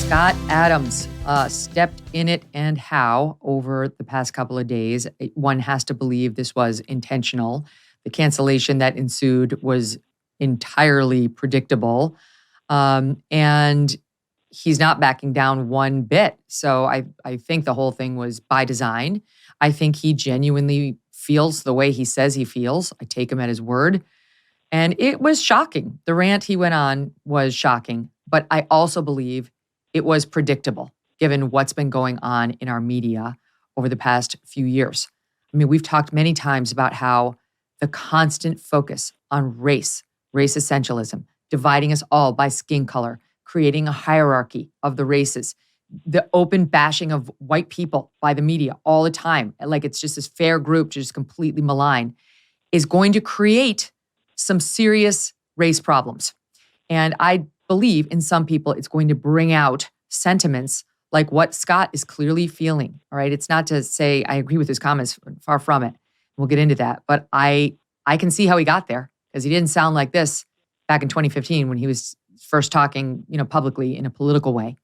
Scott Adams stepped in it, and how over the past couple of days. One has to believe this was intentional. The cancellation that ensued was entirely predictable. And he's not backing down one bit. So I think the whole thing was by design. I think he genuinely feels the way he says he feels. I take him at his word. And it was shocking. The rant he went on was shocking. But I also believe it was predictable, given what's been going on in our media over the past few years. I mean, we've talked many times about how the constant focus on race essentialism, dividing us all by skin color, creating a hierarchy of the races, the open bashing of white people by the media all the time, like it's just this fair group to just completely malign, is going to create some serious race problems. And I believe in some people it's going to bring out sentiments like what Scott is clearly feeling, all right? It's not to say I agree with his comments, far from it. We'll get into that. But I can see how he got there, because he didn't sound like this back in 2015 when he was first talking, publicly in a political way.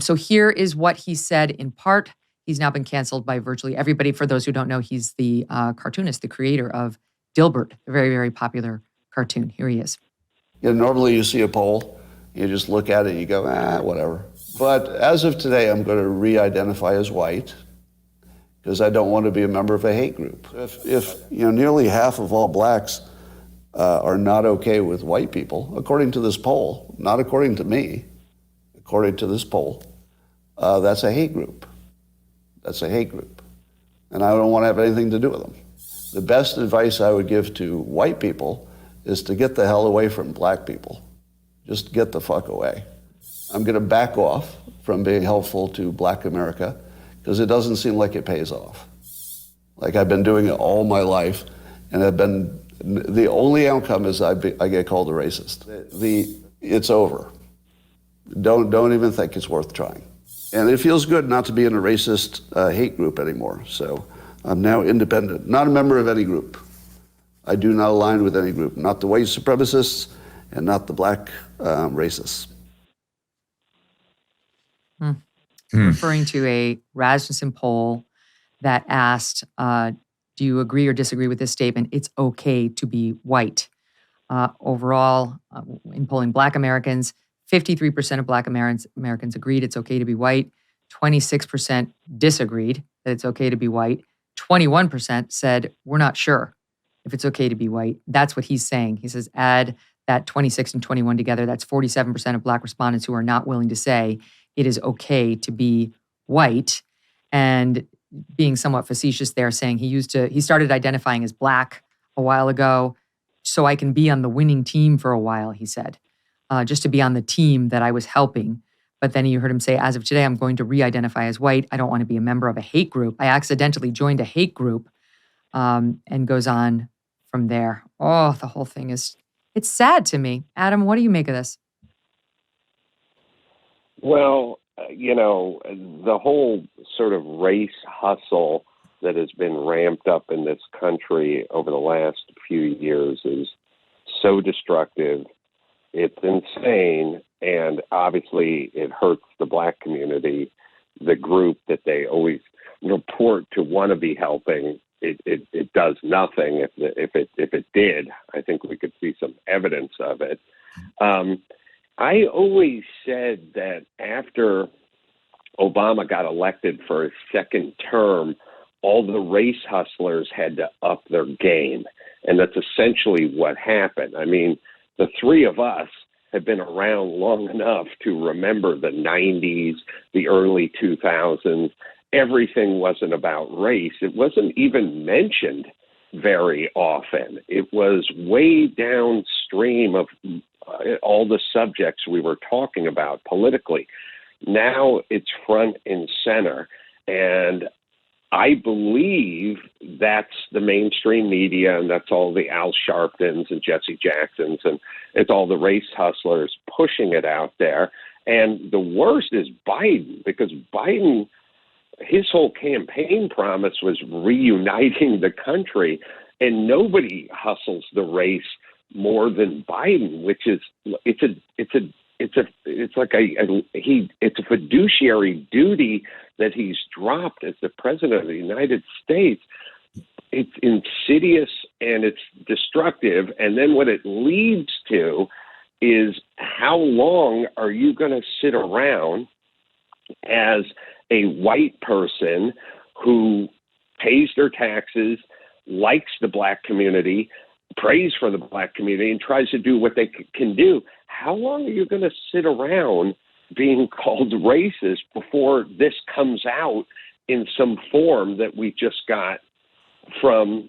So here is what he said in part. He's now been canceled by virtually everybody. For those who don't know, he's the cartoonist, the creator of Dilbert, a very, very popular cartoon. Here he is. Normally you see a poll, you just look at it and you go, whatever. But as of today, I'm going to re-identify as white because I don't want to be a member of a hate group. If nearly half of all blacks are not okay with white people, according to this poll, not according to me, according to this poll, that's a hate group. That's a hate group. And I don't want to have anything to do with them. The best advice I would give to white people is to get the hell away from black people. Just get the fuck away. I'm going to back off from being helpful to black America because it doesn't seem like it pays off. Like I've been doing it all my life, and the only outcome is I get called a racist. It's over. Don't even think it's worth trying. And it feels good not to be in a racist hate group anymore. So I'm now independent, not a member of any group. I do not align with any group, not the white supremacists and not the black racists. Referring to a Rasmussen poll that asked, do you agree or disagree with this statement? It's okay to be white. Overall, in polling black Americans, 53% of black Americans agreed it's okay to be white. 26% disagreed that it's okay to be white. 21% said, we're not sure if it's okay to be white. That's what he's saying. He says, add that 26 and 21 together, that's 47% of black respondents who are not willing to say it is okay to be white. And being somewhat facetious there, saying he started identifying as black a while ago, so I can be on the winning team for a while, he said, just to be on the team that I was helping. But then you heard him say, as of today, I'm going to re-identify as white. I don't want to be a member of a hate group. I accidentally joined a hate group, and goes on from there. Oh, the whole thing it's sad to me. Adam, what do you make of this? Well, the whole sort of race hustle that has been ramped up in this country over the last few years is so destructive. It's insane, and obviously it hurts the black community, the group that they always report to want to be helping. It does nothing. If it did, I think we could see some evidence of it. I always said that after Obama got elected for his second term, all the race hustlers had to up their game. And that's essentially what happened. I mean, the three of us have been around long enough to remember the 90s, the early 2000s. Everything wasn't about race. It wasn't even mentioned very often. It was way downstream of all the subjects we were talking about politically. Now it's front and center. And I believe that's the mainstream media, and that's all the Al Sharptons and Jesse Jacksons, and it's all the race hustlers pushing it out there. And the worst is Biden, because Biden, his whole campaign promise was reuniting the country, and nobody hustles the race more than Biden, which is it's a it's a fiduciary duty that he's dropped as the president of the United States. It's insidious and it's destructive. And then what it leads to is, how long are you going to sit around as a white person who pays their taxes, likes the black community, prays for the black community, and tries to do what they can do? How long are you going to sit around being called racist before this comes out in some form that we just got from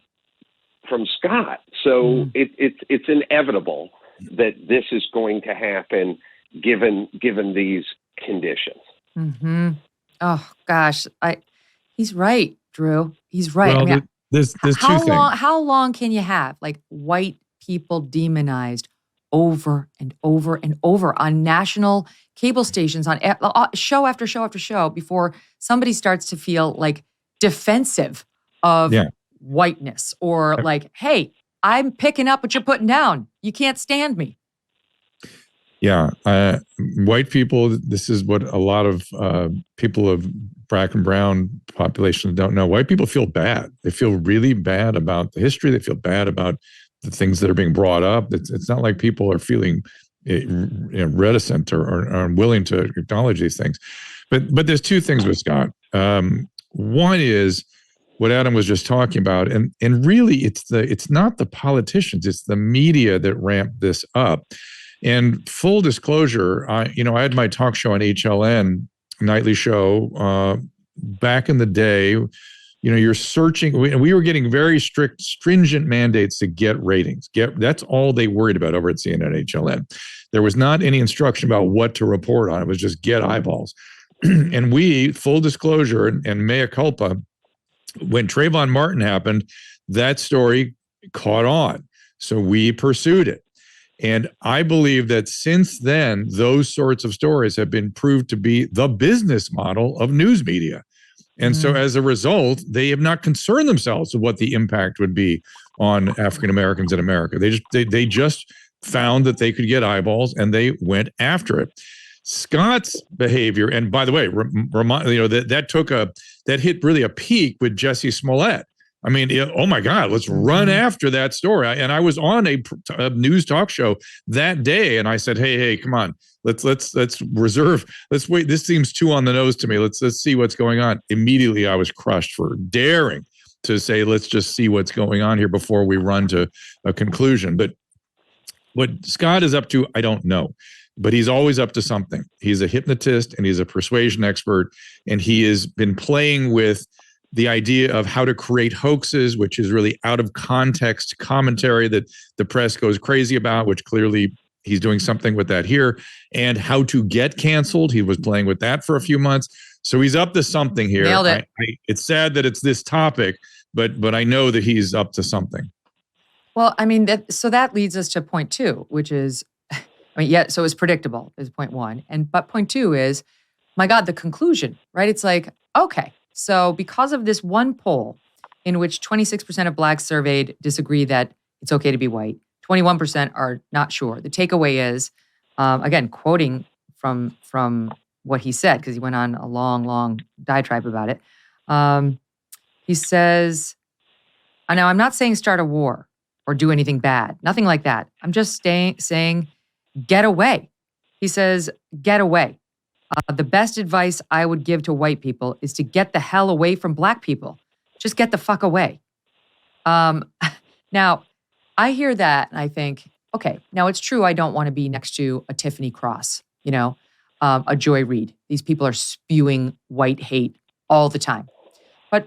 Scott? So it's inevitable that this is going to happen given these conditions. Mm-hmm. Oh gosh, he's right, Drew. He's right. Well, there's two things. How long can you have like white people demonized over and over and over on national cable stations, on show after show after show, before somebody starts to feel like defensive of whiteness, or like, hey, I'm picking up what you're putting down. You can't stand me. Yeah. White people, this is what a lot of people of black and brown populations don't know. White people feel bad. They feel really bad about the history. They feel bad about the things that are being brought up. It's not like people are feeling reticent or unwilling to acknowledge these things. But there's two things with Scott. One is what Adam was just talking about, and really it's not the politicians, it's the media that ramped this up. And full disclosure, I had my talk show on HLN, nightly show, back in the day. You're searching, we were getting very stringent mandates to get ratings. That's all they worried about over at CNN HLN. There was not any instruction about what to report on. It was just get eyeballs. And we, full disclosure and mea culpa, when Trayvon Martin happened, that story caught on. So we pursued it. And I believe that since then, those sorts of stories have been proved to be the business model of news media. And so as a result, they have not concerned themselves with what the impact would be on African Americans in America. They just found that they could get eyeballs, and they went after it. Scott's behavior, and by the way, that hit really a peak with Jussie Smollett. I mean, oh my God, let's run after that story. And I was on a news talk show that day, and I said, hey, come on, let's reserve. Let's wait. This seems too on the nose to me. Let's see what's going on. Immediately, I was crushed for daring to say, let's just see what's going on here before we run to a conclusion. But what Scott is up to, I don't know. But he's always up to something. He's a hypnotist and he's a persuasion expert, and he has been playing with the idea of how to create hoaxes, which is really out of context commentary that the press goes crazy about, which clearly he's doing something with that here, and how to get canceled. He was playing with that for a few months. So he's up to something here. Nailed it. It's sad that it's this topic, but I know that he's up to something. Well, I mean, that leads us to point two, which is, so it's predictable is point one. But point two is, my God, the conclusion, right? It's like, okay, so because of this one poll in which 26% of blacks surveyed disagree that it's okay to be white, 21% are not sure. The takeaway is, again, quoting from what he said, because he went on a long diatribe about it. He says, now I'm not saying start a war or do anything bad, nothing like that. I'm just saying, get away. He says, get away. The best advice I would give to white people is to get the hell away from black people. Just get the fuck away. Now, I hear that and I think, okay, now it's true I don't want to be next to a Tiffany Cross, a Joy Reid. These people are spewing white hate all the time. But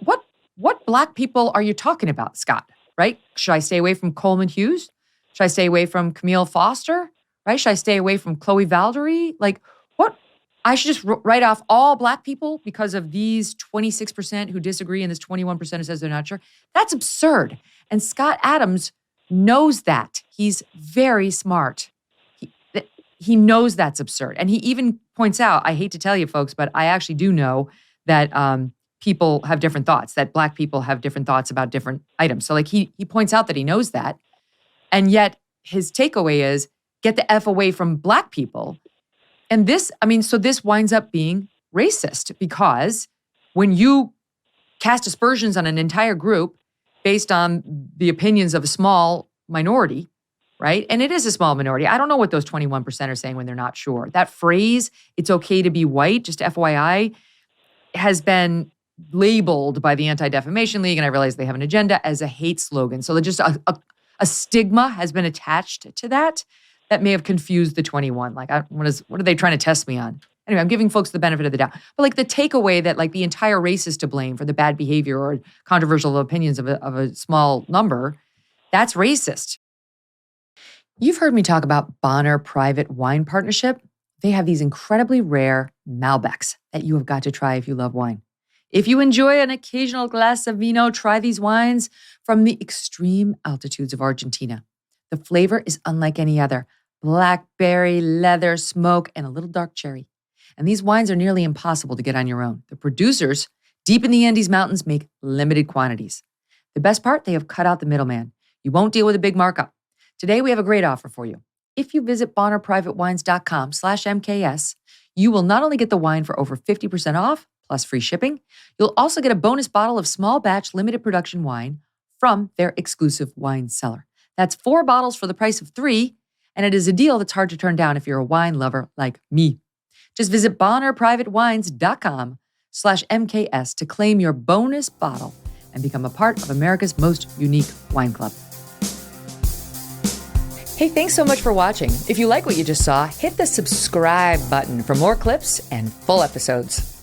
what black people are you talking about, Scott, right? Should I stay away from Coleman Hughes? Should I stay away from Camille Foster? Right? Should I stay away from Chloe Valdary? Like, what? I should just write off all black people because of these 26% who disagree and this 21% who says they're not sure? That's absurd. And Scott Adams knows that. He's very smart. He knows that's absurd. And he even points out, I hate to tell you folks, but I actually do know that people have different thoughts, that black people have different thoughts about different items. So like he points out that he knows that. And yet his takeaway is, get the F away from black people. And this winds up being racist because when you cast aspersions on an entire group based on the opinions of a small minority, right? And it is a small minority. I don't know what those 21% are saying when they're not sure. That phrase, it's okay to be white, just FYI, has been labeled by the Anti-Defamation League, and I realize they have an agenda, as a hate slogan. So just a stigma has been attached to that may have confused the 21. Like, what are they trying to test me on? Anyway, I'm giving folks the benefit of the doubt. But like the takeaway that like the entire race is to blame for the bad behavior or controversial opinions of a small number, that's racist. You've heard me talk about Bonner Private Wine Partnership. They have these incredibly rare Malbecs that you have got to try if you love wine. If you enjoy an occasional glass of vino, try these wines from the extreme altitudes of Argentina. The flavor is unlike any other. Blackberry, leather, smoke, and a little dark cherry. And these wines are nearly impossible to get on your own. The producers, deep in the Andes Mountains, make limited quantities. The best part, they have cut out the middleman. You won't deal with a big markup. Today, we have a great offer for you. If you visit bonnerprivatewines.com/MKS, you will not only get the wine for over 50% off, plus free shipping, you'll also get a bonus bottle of small batch limited production wine from their exclusive wine cellar. That's 4 bottles for the price of 3, and it is a deal that's hard to turn down if you're a wine lover like me. Just visit bonnerprivatewines.com/MKS to claim your bonus bottle and become a part of America's most unique wine club. Hey, thanks so much for watching. If you like what you just saw, hit the subscribe button for more clips and full episodes.